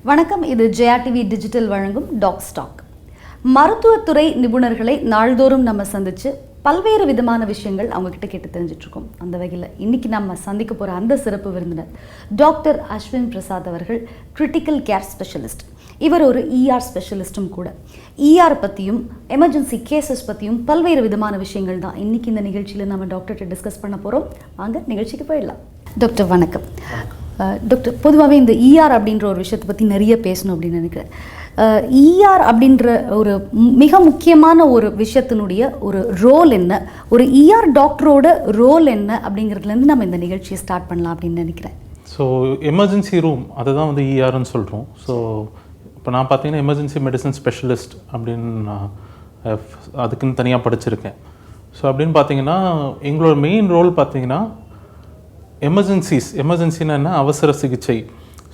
வணக்கம், இது JayaTV Digital வழங்கும் டாக் ஸ்டாக். மருத்துவத்துறை நிபுணர்களை நாள்தோறும் நம்ம சந்திச்சு பல்வேறு விதமான விஷயங்கள் அவங்ககிட்ட கேட்டு தெரிஞ்சிட்டு இருக்கோம். அந்த வகையில் இன்னைக்கு நம்ம சந்திக்க போகிற அந்த சிறப்பு விருந்தினர் டாக்டர் அஸ்வின் பிரசாத் அவர்கள், கிரிட்டிக்கல் கேர் ஸ்பெஷலிஸ்ட். இவர் ஒரு ER ஸ்பெஷலிஸ்ட்டும் கூட. ER பற்றியும் எமர்ஜென்சி கேசஸ் பற்றியும் பல்வேறு விதமான விஷயங்கள் தான் இன்னைக்கு இந்த நிகழ்ச்சியில் நம்ம டாக்டர்கிட்ட டிஸ்கஸ் பண்ண போகிறோம். வாங்க நிகழ்ச்சிக்கு போயிடலாம். டாக்டர் வணக்கம். டாக்டர், பொதுவாகவே இந்த ER அப்படின்ற ஒரு விஷயத்தை பற்றி நிறைய பேசணும் அப்படின்னு நினைக்கிறேன். ER அப்படின்ற ஒரு மிக முக்கியமான ஒரு விஷயத்தினுடைய ஒரு ரோல் என்ன, ஒரு ER டாக்டரோட ரோல் என்ன அப்படிங்கிறதுலேருந்து நம்ம இந்த நிகழ்ச்சியை ஸ்டார்ட் பண்ணலாம் அப்படின்னு நினைக்கிறேன். ஸோ எமர்ஜென்சி ரூம் அதை தான் வந்து ERன்னு சொல்கிறோம். ஸோ இப்போ நான் பார்த்தீங்கன்னா எமர்ஜென்சி மெடிசன் ஸ்பெஷலிஸ்ட் அப்படின்னு அதுக்குன்னு தனியாக படிச்சிருக்கேன். ஸோ அப்படின்னு பார்த்தீங்கன்னா எங்களோட மெயின் ரோல் பார்த்தீங்கன்னா எமர்ஜென்சினா என்ன, அவசர சிகிச்சை.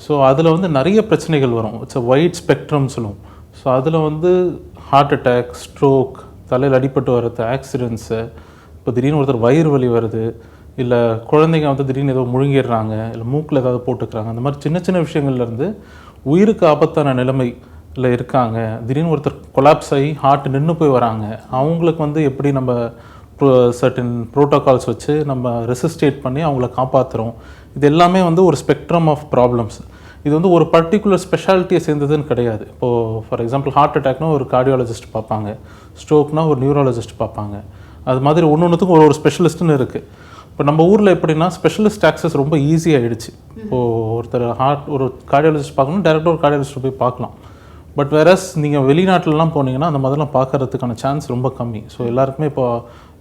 ஸோ அதில் வந்து நிறைய பிரச்சனைகள் வரும். இட்ஸ் அ வைட் ஸ்பெக்ட்ரம் சொல்லுவோம். ஸோ அதில் வந்து ஹார்ட் அட்டாக், ஸ்ட்ரோக், தலையில் அடிபட்டு வர்றது, ஆக்சிடென்ட்ஸு, இப்போ திடீர்னு ஒருத்தர் வயிறு வலி வருது, இல்லை குழந்தைங்க வந்து திடீர்னு ஏதோ முழுங்கிடுறாங்க, இல்லை மூக்கில் ஏதாவது போட்டுக்கிறாங்க, அந்த மாதிரி சின்ன சின்ன விஷயங்கள்லேருந்து உயிருக்கு ஆபத்தான நிலைமையில் இருக்காங்க, திடீர்னு ஒருத்தர் கொலாப்ஸ் ஆகி ஹார்ட் நின்று போய் வராங்க, அவங்களுக்கு வந்து எப்படி நம்ம சர்டன் ப்ரோட்டோகால்ஸ் வச்சு நம்ம ரெசிஸ்டேட் பண்ணி அவங்கள காப்பாற்றுறோம். இது எல்லாமே வந்து ஒரு ஸ்பெக்ட்ரம் ஆஃப் ப்ராப்ளம்ஸ். இது வந்து ஒரு பர்டிகுலர் ஸ்பெஷாலிட்டியை சேர்ந்ததுன்னு கிடையாது. இப்போது ஃபார் எக்ஸாம்பிள் ஹார்ட் அட்டாக்னா ஒரு கார்டியாலஜிஸ்ட் பார்ப்பாங்க, ஸ்ட்ரோக்னா ஒரு நியூராலஜிஸ்ட் பார்ப்பாங்க. அது மாதிரி ஒன்றுத்துக்கும் ஒரு ஸ்பெஷலிஸ்ட்டுன்னு இருக்குது. இப்போ நம்ம ஊரில் எப்படின்னா ஸ்பெஷலிஸ்ட் ஆக்சஸ் ரொம்ப ஈஸியாகிடுச்சு. இப்போது ஒருத்தர் ஒரு கார்டியாலஜிஸ்ட் பார்க்கணும், டேரெக்டாக ஒரு கார்டியாலஜிஸ்ட் போய் பார்க்கலாம். பட் வேறஸ் நீங்கள் வெளிநாட்டிலலாம் போனீங்கன்னா அந்த மாதிரிலாம் பார்க்கறதுக்கான சான்ஸ் ரொம்ப கம்மி. ஸோ எல்லாருக்குமே இப்போ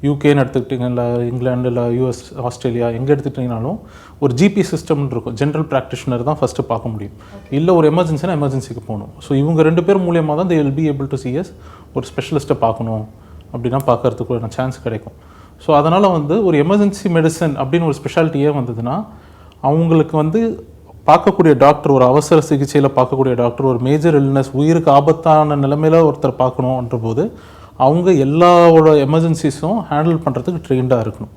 யூகேன்னு எடுத்துக்கிட்டிங்க, இல்லை இங்கிலாந்து, இல்லை US, ஆஸ்திரேலியா எங்கே எடுத்துக்கிட்டிங்கனாலும் ஒரு GP சிஸ்டம்னு இருக்கும். ஜென்ரல் ப்ராக்டிஷனர் தான் ஃபஸ்ட்டு பார்க்க முடியும். இல்லை ஒரு எமர்ஜென்சினா எமர்ஜென்சிக்கு போகணும். ஸோ இவங்க 2 பேர் மூலியமாக தான் they will be able to see us ஒரு ஸ்பெஷலிஸ்ட்டை பார்க்கணும் அப்படின்னா பார்க்கறதுக்குள்ள சான்ஸ் கிடைக்கும். ஸோ அதனால் வந்து ஒரு எமர்ஜென்சி மெடிசன் அப்படின்னு ஒரு ஸ்பெஷாலிட்டியே வந்ததுன்னா அவங்களுக்கு வந்து பார்க்கக்கூடிய டாக்டர், ஒரு அவசர சிகிச்சையில் பார்க்கக்கூடிய டாக்டர், ஒரு மேஜர் இல்னஸ், உயிருக்கு ஆபத்தான நிலைமையில் ஒருத்தர் பார்க்கணுன்ற போது அவங்க எல்லாவோட எமர்ஜென்சிஸும் ஹேண்டில் பண்ணுறதுக்கு ட்ரெயின்டாக இருக்கணும்.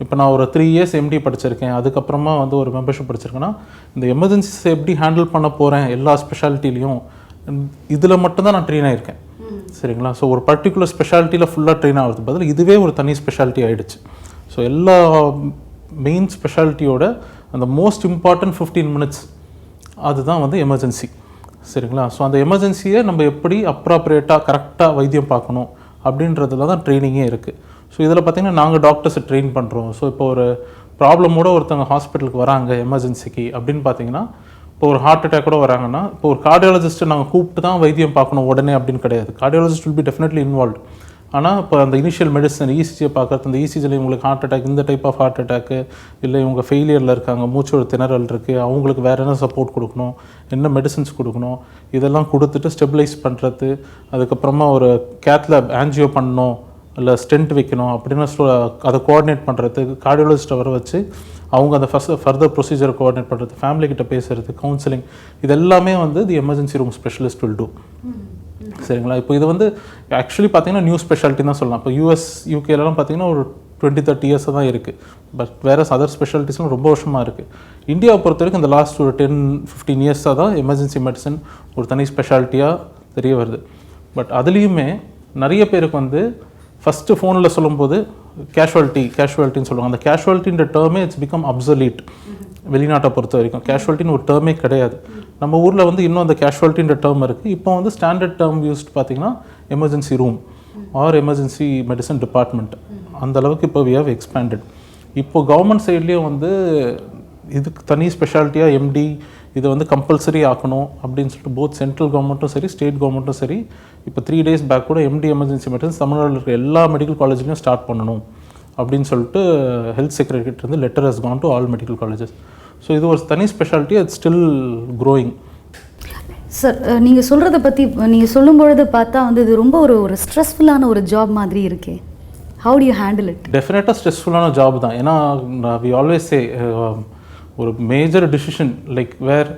இப்போ நான் ஒரு 3 years MD படிச்சிருக்கேன், அதுக்கப்புறமா வந்து ஒரு மெம்பர்ஷிப் படிச்சிருக்கேன்னா இந்த எமர்ஜென்சிஸை எப்படி ஹேண்டில் பண்ண போகிறேன் எல்லா ஸ்பெஷாலிட்டிலையும் இதில் மட்டும்தான் நான் ட்ரெயின் ஆகிருக்கேன். சரிங்களா? ஸோ ஒரு பர்டிகுலர் ஸ்பெஷாலிட்டியில் ஃபுல்லாக ட்ரெயின் ஆகிறது பதில் இதுவே ஒரு தனி ஸ்பெஷாலிட்டி ஆகிடுச்சு. ஸோ எல்லா மெயின் ஸ்பெஷாலிட்டியோட அந்த மோஸ்ட் இம்பார்ட்டன்ட் 15 minutes அதுதான் வந்து எமர்ஜென்சி. சரிங்களா? ஸோ அந்த எமர்ஜென்சியை நம்ம எப்படி அப்ராப்ரியேட்டாக கரெக்டாக வைத்தியம் பார்க்கணும் அப்படின்றதுல தான் ட்ரைனிங்கே இருக்குது. ஸோ இதில் பார்த்திங்கன்னா நாங்கள் டாக்டர்ஸை ட்ரெயின் பண்ணுறோம். ஸோ இப்போ ஒரு ப்ராப்ளமோட ஒருத்தவங்க ஹாஸ்பிட்டலுக்கு வராங்க எமர்ஜென்சிக்கு அப்படின்னு பார்த்தீங்கன்னா, இப்போ ஒரு ஹார்ட் அட்டாக்கோட வராங்கன்னா இப்போ ஒரு கார்டியாலஜிஸ்ட்டை நாங்கள் கூப்பிட்டு தான் வைத்தியம் பார்க்கணும் உடனே அப்படின்னு கிடையாது. Cardiologist will be definitely involve. ஆனால் இப்போ அந்த இனிஷியல் மெடிசன் ECGயை பார்க்குறது, அந்த ECGயில் இவங்களுக்கு ஹார்ட் அட்டாக், இந்த டைப் ஆஃப் ஹார்ட் அட்டாக்கு, இல்லை இவங்க ஃபெயிலியரில் இருக்காங்க, மூச்சோட திணறல் இருக்குது, அவங்களுக்கு வேறு என்ன சப்போர்ட் கொடுக்கணும், என்ன மெடிசன்ஸ் கொடுக்கணும், இதெல்லாம் கொடுத்துட்டு ஸ்டெபிலைஸ் பண்ணுறது, அதுக்கப்புறமா ஒரு கேத்லேப் ஆன்ஜியோ பண்ணணும், இல்லை ஸ்டென்ட் வைக்கணும் அப்படின்னு அதை கோஆர்டினேட் பண்ணுறதுக்கு கார்டியாலஜிஸ்ட்டை வர வச்சு அவங்க அந்த ஃபர்தர் ப்ரொசீஜரை கோஆர்டினேட் பண்ணுறது, ஃபேமிலிக்கிட்ட பேசுகிறது, கவுன்சிலிங், இது எல்லாமே வந்து தி emergency room specialist will do. சரிங்களா? இப்போ இது வந்து ஆக்சுவலி பார்த்தீங்கன்னா நியூ ஸ்பெஷாலிட்டி தான் சொல்லலாம். இப்போ US, UKலாம் பார்த்தீங்கன்னா ஒரு 20-30 years தான் இருக்குது. பட் வேறு அதர் ஸ்பெஷாலிட்டிஸ்லாம் ரொம்ப வருஷமாக இருக்குது. இந்தியாவை பொறுத்த வரைக்கும் இந்த லாஸ்ட் ஒரு 10-15 years தான் எமர்ஜென்சி மெடிசன் ஒரு தனி ஸ்பெஷாலிட்டியாக தெரிய வருது. பட் அதுலேயுமே நிறைய பேருக்கு வந்து ஃபஸ்ட்டு ஃபோனில் சொல்லும்போது கேஷுவாலிட்டின்னு சொல்லுவாங்க. அந்த கேஷுவாலிட்டின்ற டேர்மே இட்ஸ் பிகம் அப்சலீட். வெளிநாட்டை பொறுத்த வரைக்கும் கேஷுவாலிட்டின்னு ஒரு டேர்மே கிடையாது. நம்ம ஊரில் வந்து இன்னும் அந்த கேஷுவாலிட்டின்ற டேர்ம் இருக்குது. இப்போ வந்து ஸ்டாண்டர்ட் டேர்ம் யூஸ்ட் பார்த்திங்கன்னா emergency room or emergency medicine department. அந்த அளவுக்கு இப்போ வி ஹவ் எக்ஸ்பேண்டட். இப்போ கவர்மெண்ட் சைட்லேயும் வந்து இதுக்கு தனி ஸ்பெஷாலிட்டியாக MD இதை வந்து கம்பல்சரி ஆக்கணும் அப்படின்னு சொல்லிட்டு போத் சென்ட்ரல் கவர்மெண்ட்டும் சரி, ஸ்டேட் கவர்மெண்ட்டும் சரி, இப்போ 3 days பேக் கூட MD எமர்ஜென்சி மெடிசன் தமிழ்நாட்டில் இருக்கிற எல்லா மெடிக்கல் காலேஜ்லையும் ஸ்டார்ட் பண்ணணும் அப்படின்னு சொல்லிட்டு ஹெல்த் செக்ரட்டரிகிட்ட இருந்து letter has gone to all medical colleges. So இது ஒரு தனி ஸ்பெஷாலிட்டி, அது ஸ்டில் க்ரோயிங். சார், நீங்கள் சொல்கிறத பற்றி நீங்கள் சொல்லும்பொழுது பார்த்தா வந்து இது ரொம்ப ஒரு ஸ்ட்ரெஸ்ஃபுல்லான ஒரு ஜாப் மாதிரி இருக்கே. How to you handle it? டெஃபினட்டாக ஸ்ட்ரெஸ்ஃபுல்லான ஜாப் தான். ஏன்னா வி ஆல்வேஸ் சே ஒரு மேஜர் டிசிஷன் லைக் வேர்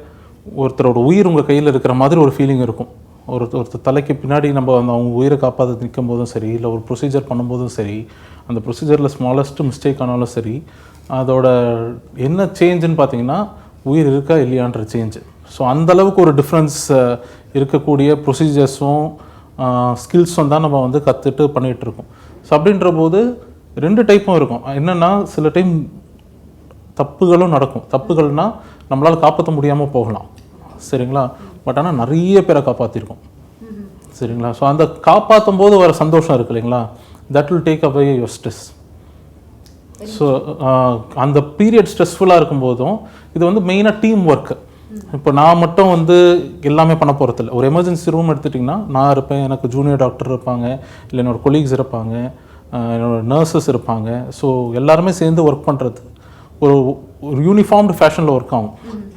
ஒருத்தரோட உயிர் உங்கள் கையில் இருக்கிற மாதிரி ஒரு ஃபீலிங் இருக்கும். ஒருத்தர் தலைக்கு பின்னாடி நம்ம அவங்க உயிரை காப்பாற்ற நிற்கும் போதும் சரி, இல்லை ஒரு ப்ரொசீஜர் பண்ணும்போதும் சரி, அந்த ப்ரொசீஜரில் ஸ்மாலஸ்ட் மிஸ்டேக் ஆனாலும் சரி, அதோட என்ன சேஞ்சுன்னு பார்த்தீங்கன்னா உயிர் இருக்கா இல்லையான்ற சேஞ்சு. ஸோ அந்தளவுக்கு ஒரு டிஃப்ரென்ஸ் இருக்கக்கூடிய ப்ரொசீஜர்ஸும் ஸ்கில்ஸும் தான் நம்ம வந்து கற்றுட்டு பண்ணிகிட்ருக்கோம். ஸோ அப்படின்ற போது 2 டைப்பும் இருக்கும். என்னென்னா சில டைம் தப்புகளும் நடக்கும். தப்புகள்னால் நம்மளால் காப்பாற்ற முடியாமல் போகலாம், சரிங்களா? பட் ஆனால் நிறைய பேரை காப்பாற்றிருக்கோம், சரிங்களா? ஸோ அந்த காப்பாற்றும் போது வர சந்தோஷம் இருக்குது இல்லைங்களா, that will take away your stress. So அந்த பீரியட் ஸ்ட்ரெஸ்ஃபுல்லாக இருக்கும்போதும் இது வந்து மெயினாக டீம் ஒர்க்கு. இப்போ நான் மட்டும் வந்து எல்லாமே பண்ண போகிறதில்ல. ஒரு எமர்ஜென்சி ரூம் எடுத்துட்டிங்கன்னா நான் இருப்பேன், எனக்கு ஜூனியர் டாக்டர் இருப்பாங்க, இல்லை என்னோடய கொலீக்ஸ் இருப்பாங்க, என்னோடய நர்சஸ் இருப்பாங்க. ஸோ எல்லாருமே சேர்ந்து ஒர்க் பண்ணுறது ஒரு யூனிஃபார்ம்டு ஃபேஷனில் ஒர்க் ஆகும்,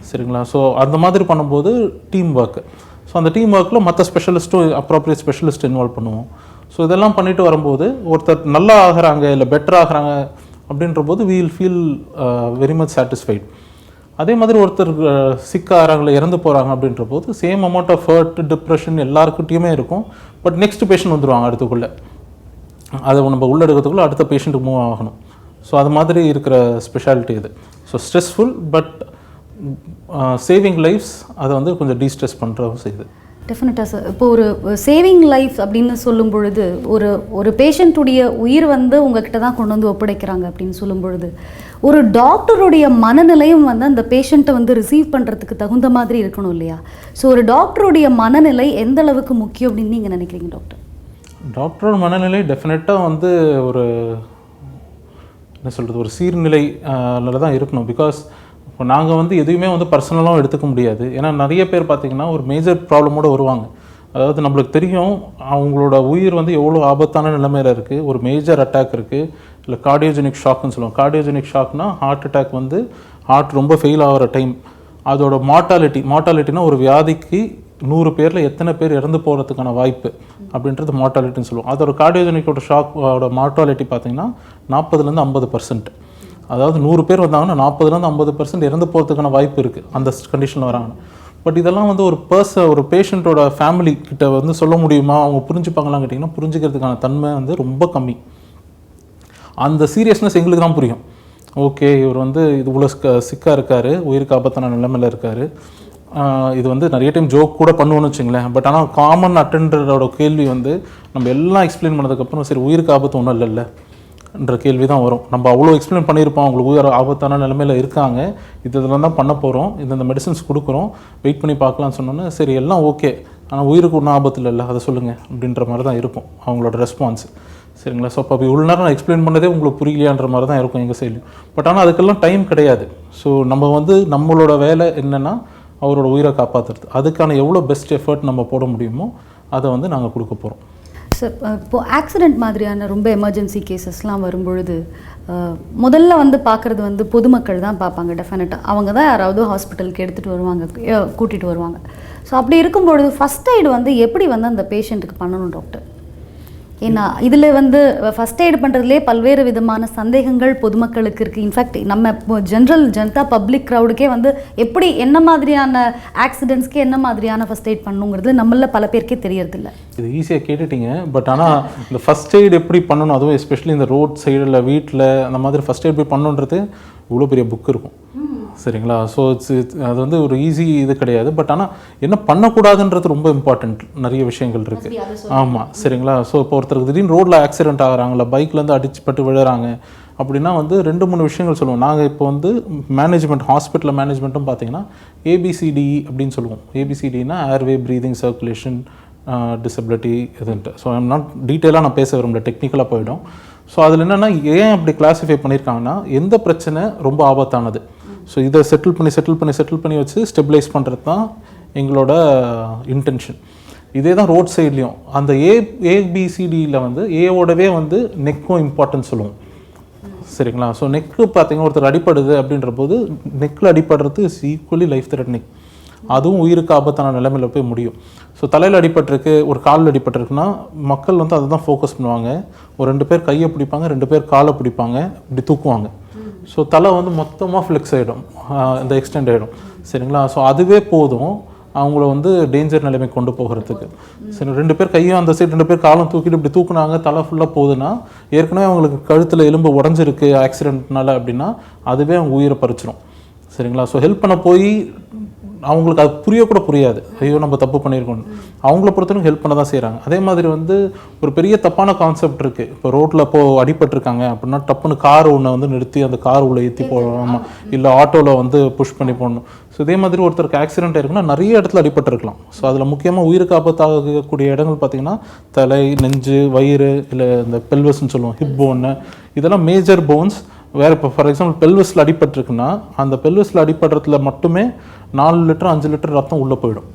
சரிங்களா? ஸோ அந்த மாதிரி பண்ணும்போது டீம் ஒர்க்கு. ஸோ அந்த டீம் ஒர்க்கில் மற்ற ஸ்பெஷலிஸ்ட்டும் அப்ராப்ரியேட் ஸ்பெஷலிஸ்ட் இன்வால்வ் பண்ணுவோம். ஸோ இதெல்லாம் பண்ணிட்டு வரும்போது ஒருத்தர் நல்லா ஆகிறாங்க இல்லை பெட்டர் ஆகிறாங்க அப்படின்ற போது we will feel very much satisfied. அதே மாதிரி ஒருத்தர் சிக்காகிறாங்களே இறந்து போகிறாங்க அப்படின்ற போது same amount of hurt depression எல்லாருக்கிட்டையுமே இருக்கும். பட் நெக்ஸ்ட் பேஷண்ட் வந்துடுவாங்க அடுத்துக்குள்ளே, அதை நம்ம உள்ளெடுக்கிறதுக்குள்ளே அடுத்த பேஷண்ட்டுக்கு மூவ் ஆகணும். ஸோ அது மாதிரி இருக்கிற ஸ்பெஷாலிட்டி இது. So stressful but saving lives அதை வந்து கொஞ்சம் டீஸ்ட்ரெஸ் பண்ணுறவும் செய்யுது. டெஃபினட்டாக சார். இப்போ ஒரு சேவிங் லைஃப் அப்படின்னு சொல்லும் பொழுது ஒரு பேஷண்ட்டுடைய உயிர் வந்து உங்ககிட்ட தான் கொண்டு வந்து ஒப்படைக்கிறாங்க அப்படின்னு சொல்லும் பொழுது ஒரு டாக்டருடைய மனநிலையும் வந்து அந்த பேஷண்ட்டை வந்து ரிசீவ் பண்ணுறதுக்கு தகுந்த மாதிரி இருக்கணும் இல்லையா? ஸோ ஒரு டாக்டருடைய மனநிலை எந்த அளவுக்கு முக்கியம் அப்படின்னு நீங்கள் நினைக்கிறீங்க டாக்டர்? டாக்டரோட மனநிலை டெஃபினட்டாக வந்து ஒரு என்ன சொல்கிறது, ஒரு சீர்நிலையில் தான் இருக்கணும். பிகாஸ் இப்போ நாங்கள் வந்து எதுவுமே வந்து பர்சனலாகவும் எடுத்துக்க முடியாது. ஏன்னா நிறைய பேர் பார்த்திங்கன்னா ஒரு மேஜர் ப்ராப்ளமோடு வருவாங்க. அதாவது நம்மளுக்கு தெரியும் அவங்களோட உயிர் வந்து எவ்வளோ ஆபத்தான நிலைமையில் இருக்குது, ஒரு மேஜர் அட்டாக் இருக்குது, இல்லை கார்டியோஜெனிக் ஷாக்னு சொல்லுவோம். கார்டியோஜெனிக் ஷாக்னா ஹார்ட் அட்டாக் வந்து ஹார்ட் ரொம்ப ஃபெயில் ஆகிற டைம், அதோட மார்ட்டாலிட்டினா ஒரு வியாதிக்கு 100 பேரில் எத்தனை பேர் இறந்து போகிறதுக்கான வாய்ப்பு அப்படின்றது மார்ட்டாலிட்டின்னு சொல்லுவோம். அதோட கார்டியோஜெனிக்கோட ஷாக்கோட மார்ட்டாலிட்டி பார்த்திங்கன்னா 40% 50%. அதாவது 100 பேர் வந்தாங்கன்னா 40% 50% இறந்து போகிறதுக்கான வாய்ப்பு இருக்குது அந்த கண்டிஷனில் வராங்க. பட் இதெல்லாம் வந்து ஒரு பேஷண்ட்டோட ஃபேமிலி கிட்ட வந்து சொல்ல முடியுமா, அவங்க புரிஞ்சுப்பாங்களான்னு கேட்டிங்கன்னா புரிஞ்சுக்கிறதுக்கான தன்மை வந்து ரொம்ப கம்மி. அந்த சீரியஸ்னஸ் எங்களுக்கு தான் புரியும். ஓகே, இவர் வந்து இது இவ்வளோ சிக்காக இருக்கார், உயிருக்கு ஆபத்தான நிலைமையில் இருக்கார், இது வந்து நிறைய டைம் ஜோக் கூட பண்ணுவோன்னு வச்சுங்களேன். பட் ஆனால் காமன் அட்டெண்டரோட கேள்வி வந்து நம்ம எல்லாம் எக்ஸ்பிளைன் பண்ணதுக்கப்புறம் சரி உயிருக்கு ஆபத்து ஒன்றும் இல்லைல்ல என்ற கேள்வி தான் வரும். நம்ம அவ்வளோ எக்ஸ்பிளைன் பண்ணியிருப்போம், அவங்களுக்கு உயிர் ஆபத்தான நிலைமையில் இருக்காங்க, இதெல்லாம் தான் பண்ண போகிறோம், இந்த மெடிசன்ஸ் கொடுக்குறோம், வெயிட் பண்ணி பார்க்கலான்னு சொன்னோன்னே சரி எல்லாம் ஓகே, ஆனால் உயிருக்கு ஒன்றும் ஆபத்து இல்லைல்ல அதை சொல்லுங்கள் அப்படின்ற மாதிரி தான் இருக்கும் அவங்களோட ரெஸ்பான்ஸ், சரிங்களா? ஸோ அப்போ இவ்வளோ நேரம் நான் எக்ஸ்பிளைன் பண்ணதே உங்களுக்கு புரியலையான்ற மாதிரி தான் இருக்கும் எங்கள் சைடு. பட் ஆனால் அதுக்கெல்லாம் டைம் கிடையாது. ஸோ நம்ம வந்து நம்மளோட வேலை என்னென்னா அவரோட உயிரை காப்பாற்றுறது, அதுக்கான எவ்வளோ பெஸ்ட் எஃபர்ட் நம்ம போட முடியுமோ அதை வந்து நாங்கள் கொடுக்க போகிறோம். சார், இப்போது ஆக்சிடெண்ட் மாதிரியான ரொம்ப எமர்ஜென்சி கேசஸ்லாம் வரும்பொழுது முதல்ல வந்து பார்க்குறது வந்து பொதுமக்கள் தான் பார்ப்பாங்க. டெஃபினட்டாக அவங்க தான் யாராவது ஹாஸ்பிட்டலுக்கு எடுத்துகிட்டு வருவாங்க, கூட்டிகிட்டு வருவாங்க. ஸோ அப்படி இருக்கும்பொழுது ஃபஸ்ட் எய்டு வந்து எப்படி வந்து அந்த பேஷண்ட்டுக்கு பண்ணணும் டாக்டர்? ஏன்னா இதில் வந்து ஃபஸ்ட் எய்டு பண்ணுறதுலேயே பல்வேறு விதமான சந்தேகங்கள் பொதுமக்களுக்கு இருக்குது. இன்ஃபேக்ட் நம்ம ஜனதா பப்ளிக் க்ரௌடுக்கே வந்து எப்படி என்ன மாதிரியான ஆக்சிடென்ட்ஸ்க்கு என்ன மாதிரியான ஃபஸ்ட் எய்ட் பண்ணணுங்கிறது நம்மள பல பேருக்கே தெரியறதில்ல. இது ஈஸியாக கேட்டுட்டீங்க. பட் ஆனால் இந்த ஃபஸ்ட் எய்டு எப்படி பண்ணணும், அதுவும் எஸ்பெஷலி இந்த ரோட் சைடில் வீட்டில் அந்த மாதிரி ஃபஸ்ட் எய்ட் போய் பண்ணணுன்றது இவ்வளோ பெரிய புக் இருக்கும், சரிங்களா? ஸோ அது வந்து ஒரு ஈஸி இது கிடையாது. பட் ஆனால் என்ன பண்ணக்கூடாதுன்றது ரொம்ப இம்பார்ட்டண்ட், நிறைய விஷயங்கள் இருக்குது. ஆமாம், சரிங்களா? ஸோ இப்போ ஒருத்தருக்கு திடீர்னு ரோட்டில் ஆக்சிடென்ட் ஆகிறாங்களா, பைக்லேருந்து அடிச்சுப்பட்டு விழுறாங்க அப்படின்னா வந்து 2-3 விஷயங்கள் சொல்லுவோம். நாங்கள் இப்போ வந்து மேனேஜ்மெண்ட் ஹாஸ்பிட்டல் மேனேஜ்மெண்ட்டும் பார்த்தீங்கன்னா ABCD அப்படின்னு சொல்லுவோம். ABCDனா ஏர்வே, ப்ரீதிங், சர்க்குலேஷன், டிசபிலிட்டி இதுன்ட்டு. ஸோ ஐம் நாட் டீட்டெயிலாக நான் பேச விரும்பல, டெக்னிக்கலாக போயிடும். ஸோ அதில் என்னென்னா ஏன் அப்படி கிளாஸிஃபை பண்ணியிருக்காங்கன்னா எந்த பிரச்சனை ரொம்ப ஆபத்தானது, ஸோ இதை செட்டில் பண்ணி வச்சு ஸ்டெபிலைஸ் பண்ணுறது தான் எங்களோட இன்டென்ஷன். இதே தான் ரோட் சைட்லேயும் அந்த ABCDயில் வந்து ஏவோடவே வந்து நெக்கும் இம்பார்ட்டன்ஸ் சொல்லுவோம், சரிங்களா? ஸோ நெக்கு பார்த்தீங்கன்னா ஒருத்தர் அடிப்படுது அப்படின்ற போது நெக்கில் அடிப்படுறது இஸ் ஈக்குவலி லைஃப் த்ரெட்னிங், அதுவும் உயிருக்கு ஆபத்தான நிலைமையில் போய் முடியும். ஸோ தலையில் அடிபட்டிருக்கு, ஒரு காலில் அடிபட்டிருக்குன்னா மக்கள் வந்து அதை தான் ஃபோக்கஸ் பண்ணுவாங்க. ஒரு 2 பேர் கையை பிடிப்பாங்க, 2 பேர் காலை பிடிப்பாங்க, இப்படி தூக்குவாங்க. ஸோ தலை வந்து மொத்தமாக ஃப்ளெக்ஸ் ஆகிடும், இந்த எக்ஸ்டெண்ட் ஆகிடும், சரிங்களா? ஸோ அதுவே போதும் அவங்கள வந்து டேஞ்சர் நிலைமை கொண்டு போகிறதுக்கு. சரி, 2 பேர் கையும் அந்த சைடு 2 பேர் காலம் தூக்கிட்டு இப்படி தூக்குனாங்க, தலை ஃபுல்லாக போகுதுன்னா ஏற்கனவே அவங்களுக்கு கழுத்தில் எலும்பு உடஞ்சிருக்கு ஆக்சிடென்ட்னால அப்படின்னா அதுவே அவங்க உயிரை பறிச்சிடும், சரிங்களா? ஸோ ஹெல்ப் பண்ண போய் அவங்களுக்கு அது புரியக்கூட புரியாது, ஐயோ நம்ம தப்பு பண்ணியிருக்கோம். அவங்கள பொறுத்தவரைக்கும் ஹெல்ப் பண்ண தான் செய்கிறாங்க. அதே மாதிரி வந்து ஒரு பெரிய தப்பான கான்செப்ட் இருக்குது. இப்போ ரோட்டில் அடிபட்டிருக்காங்க அப்படின்னா டப்புன்னு கார் ஒன்று வந்து நிறுத்தி அந்த கார் உள்ள ஏற்றி போடணும், இல்லை ஆட்டோவில் வந்து புஷ் பண்ணி போடணும். ஸோ இதே மாதிரி ஒருத்தருக்கு ஆக்சிடென்ட் ஆயிருக்குன்னா நிறைய இடத்துல அடிபட்டிருக்கலாம். ஸோ அதில் முக்கியமாக உயிருக்கு ஆபத்தாகக்கூடிய இடங்கள் பார்த்திங்கன்னா தலை, நெஞ்சு, வயிறு, இல்லை இந்த பெல்வஸ்ன்னு சொல்லுவோம், ஹிப் போன்னு, இதெல்லாம் மேஜர் போன்ஸ். வேறு இப்போ ஃபார் எக்ஸாம்பிள் பெல்வஸில் அடிபட்டிருக்குன்னா அந்த பெல்வஸில் அடிபடுறதுல மட்டுமே 4 லிட்டர் 5 லிட்டர் ரத்தம் உள்ளே போயிடும்.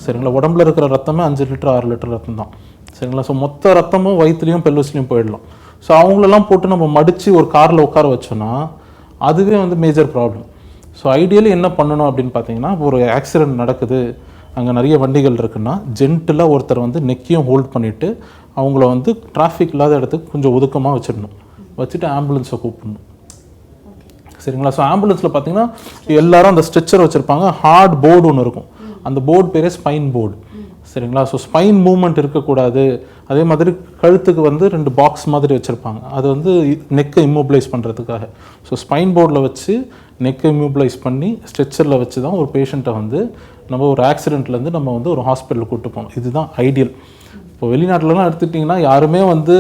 சரிங்களா? உடம்புல இருக்கிற ரத்தமே 5 லிட்டர் 6 லிட்டர் ரத்தம் தான். சரிங்களா? ஸோ மொத்த ரத்தமும் வயிற்றுலையும் பெல்வஸ்லையும் போயிடலாம். ஸோ அவங்களெல்லாம் போட்டு நம்ம மடித்து ஒரு காரில் உட்கார வச்சோன்னா அதுவே வந்து மேஜர் ப்ராப்ளம். ஸோ ஐடியலி என்ன பண்ணணும் அப்படின்னு பார்த்தீங்கன்னா, ஒரு ஆக்சிடென்ட் நடக்குது, அங்கே நிறைய வண்டிகள் இருக்குன்னா ஜென்டிலாக ஒருத்தர் வந்து நெக்கையும் ஹோல்ட் பண்ணிவிட்டு அவங்கள வந்து டிராஃபிக் இல்லாத இடத்துக்கு கொஞ்சம் ஒதுக்கமாக வச்சிடணும். வச்சுட்டு ஆம்புலன்ஸை கூப்பிடணும். சரிங்களா? ஸோ ஆம்புலன்ஸில் பார்த்தீங்கன்னா எல்லாரும் அந்த ஸ்ட்ரெச்சர் வச்சுருப்பாங்க. ஹார்ட் போர்டு ஒன்று இருக்கும், அந்த போர்டு பேரே ஸ்பைன் போர்டு. சரிங்களா? ஸோ ஸ்பைன் மூவ்மெண்ட் இருக்கக்கூடாது. அதே மாதிரி கழுத்துக்கு வந்து 2 பாக்ஸ் மாதிரி வச்சுருப்பாங்க, அது வந்து நெக்கை இம்மோபிளைஸ் பண்ணுறதுக்காக. ஸோ ஸ்பைன் போர்டில் வச்சு நெக்கை இம்மோபிளைஸ் பண்ணி ஸ்ட்ரெச்சரில் வச்சு தான் ஒரு பேஷண்ட்டை வந்து நம்ம ஒரு ஆக்சிடெண்ட்லேருந்து நம்ம வந்து ஒரு ஹாஸ்பிட்டலுக்கு கூப்பிட்டு போகணும். இதுதான் ஐடியல். இப்போ வெளிநாட்டிலலாம் எடுத்துக்கிட்டிங்கன்னா யாருமே வந்து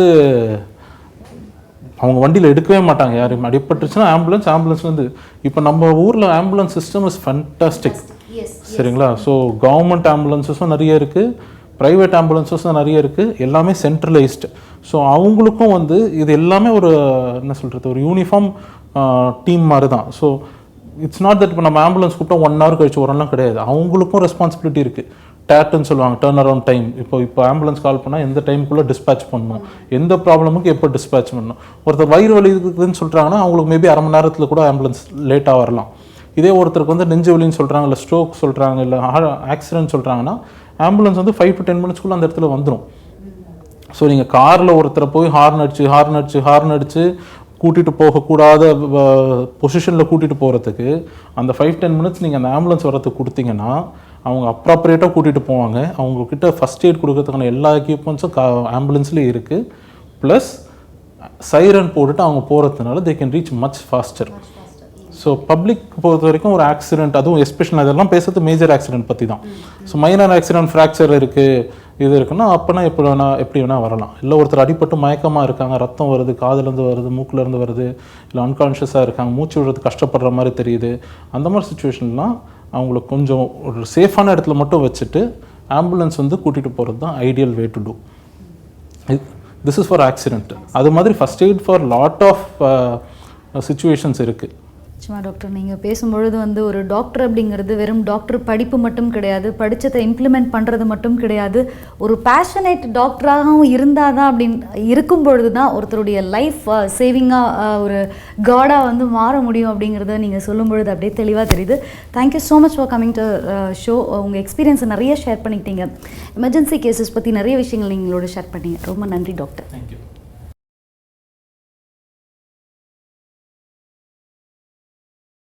அவங்க வண்டியில் எடுக்கவே மாட்டாங்க. யாரும் அடிபட்டுருச்சுன்னா ஆம்புலன்ஸ் வந்து இப்போ நம்ம ஊரில் ஆம்புலன்ஸ் சிஸ்டம் இஸ் ஃபேண்டாஸ்டிக். சரிங்களா? ஸோ கவர்மெண்ட் ஆம்புலன்ஸஸும் நிறைய இருக்குது, ப்ரைவேட் ஆம்புலன்ஸஸும் நிறைய இருக்குது, எல்லாமே சென்ட்ரலைஸ்டு. ஸோ அவங்களுக்கும் வந்து இது எல்லாமே ஒரு என்ன சொல்கிறது, ஒரு யூனிஃபார்ம் டீம் மாதிரி தான். ஸோ இட்ஸ் நாட் தட் இப்போ நம்ம ஆம்புலன்ஸ் கூப்பிட்டா 1 hour கழிச்சு வரலாம் கிடையாது. அவங்களுக்கும் ரெஸ்பான்சிபிலிட்டி இருக்குது. டேட்டுன்னு சொல்லுவாங்க, டர்ன் அரவுண்ட் டைம். இப்போ ஆம்புலன்ஸ் கால் பண்ணால் எந்த டைமுக்குள்ளே டிஸ்பேச் பண்ணணும், எந்த ப்ராப்ளமுக்கு எப்போ டிஸ்பேச் பண்ணணும். ஒருத்தர் வயிறு வலி இருக்குதுன்னு சொல்கிறாங்கன்னா அவங்களுக்கு மேபி அரை மணி நேரத்தில் கூட ஆம்புலன்ஸ் லேட்டாக வரலாம். இதே ஒருத்தருக்கு வந்து நெஞ்சு வலின்னு சொல்கிறாங்க, இல்லை ஸ்ட்ரோக் சொல்கிறாங்க, இல்லை ஆக்சிடென்ட் சொல்கிறாங்கன்னா ஆம்புலன்ஸ் வந்து 5 to 10 minutes அந்த இடத்துல வந்துடும். ஸோ நீங்கள் காரில் ஒருத்தரை போய் ஹார்ன் அடித்து கூட்டிகிட்டு போகக்கூடாத பொசிஷனில் கூட்டிகிட்டு போகிறதுக்கு அந்த 5-10 minutes நீங்கள் அந்த ஆம்புலன்ஸ் வரத்துக்கு கொடுத்தீங்கன்னா அவங்க அப்ராப்ரியேட்டாக கூட்டிகிட்டு போவாங்க. அவங்கக்கிட்ட ஃபஸ்ட் எய்ட் கொடுக்கறதுக்கான எல்லா எக்யூப்மெண்ட்ஸும் ஆம்புலன்ஸ்லேயே இருக்குது. ப்ளஸ் சைரன் போட்டுட்டு அவங்க போகிறதுனால they can reach much pastor. So public பொறுத்த வரைக்கும் ஒரு ஆக்சிடென்ட், அதுவும் எஸ்பெஷல் அதெல்லாம் பேசுறது மேஜர் ஆக்சிடென்ட் பற்றி தான். ஸோ மைனர் ஆக்சிடென்ட், ஃப்ராக்சர் இருக்குது, இது இருக்குன்னா அப்போனா எப்படி வேணால் வரலாம். இல்லை ஒருத்தர் அடிபட்டு மயக்கமாக இருக்காங்க, ரத்தம் வருது, காதுலேருந்து வருது, மூக்குலேருந்து வருது, இல்லை அன்கான்ஷியஸாக இருக்காங்க, மூச்சு விடுறது கஷ்டப்படுற மாதிரி தெரியுது, அந்த மாதிரி சுச்சுவேஷன்லாம் அவங்களுக்கு கொஞ்சம் ஒரு சேஃபான இடத்துல மட்டும் வச்சுட்டு ஆம்புலன்ஸ் வந்து கூட்டிகிட்டு போகிறது தான் ideal way to do. This is for accident. அது மாதிரி first aid for lot of situations இருக்குது. நிச்சயமாக டாக்டர், நீங்கள் பேசும்பொழுது வந்து ஒரு டாக்டர் அப்படிங்கிறது வெறும் டாக்டர் படிப்பு மட்டும் கிடையாது, படித்ததை இம்ப்ளிமெண்ட் பண்ணுறது மட்டும் கிடையாது, ஒரு பேஷனேட் டாக்டராகவும் இருந்தால் தான் அப்படின்னு இருக்கும் பொழுது தான் ஒருத்தருடைய லைஃப் சேவிங்காக ஒரு காடாக வந்து மாற முடியும் அப்படிங்கிறத நீங்கள் சொல்லும் பொழுது அப்படியே தெளிவாக தெரியுது. Thank you so much for coming to show. உங்கள் எக்ஸ்பீரியன்ஸை நிறைய ஷேர் பண்ணிக்கிட்டீங்க, எமர்ஜென்சி கேசஸ் பற்றி நிறைய விஷயங்கள் நீங்களோட ஷேர் பண்ணீங்க. ரொம்ப நன்றி டாக்டர். தேங்க்யூ.